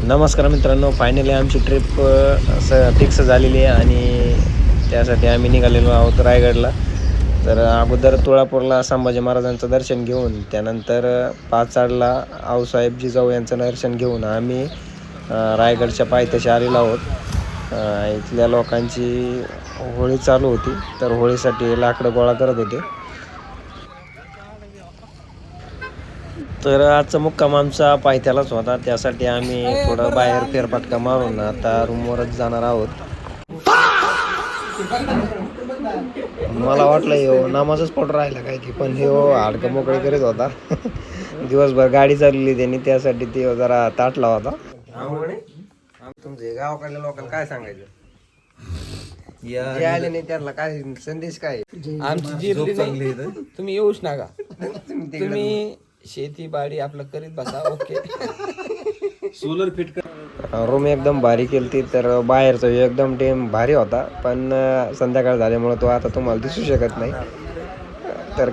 नमस्कार मित्रांनो, फायनली आमची ट्रिप फिक्स झालेली आहे आणि त्यासाठी आम्ही निघालेलो आहोत रायगडला. तर अगोदर तुळापूरला संभाजी महाराजांचं दर्शन घेऊन त्यानंतर पाचाडला आऊसाहेब जिजाऊ यांचं दर्शन घेऊन आम्ही रायगडच्या पायथ्याशी आलेलो आहोत. इथल्या लोकांची होळी चालू होती, तर होळीसाठी लाकडं गोळा करत होते. तर आजचा मुक्काम आमचा पायथ्यालाच होता, त्यासाठी आम्ही थोडं बाहेर फेरफटका मारून आता रूमवरच जाणार आहोत. मला वाटलं हो नामाचाच स्पॉट राहिला काय की, पण हे हाडकं मोकळे करीत होता. दिवसभर गाडी चाललेली त्यांनी, त्यासाठी ते जरा ताटला होता. तुमचे गावाकडल्या लोकांना काय सांगायचं? जे आले नाही त्यांना काय संदेश काय? आमची जी चांगली तुम्ही येऊच नका. तुम्ही शेतीबाडी आपलं करीत बसा. ओके. सोलर फिट कर. रूम एकदम भारी केलती, तर बाहेरचा एकदम टेम भारी होता, पण संध्याकाळ झाल्यामुळे तो आता तुम्हाला दिसू शकत नाही. तर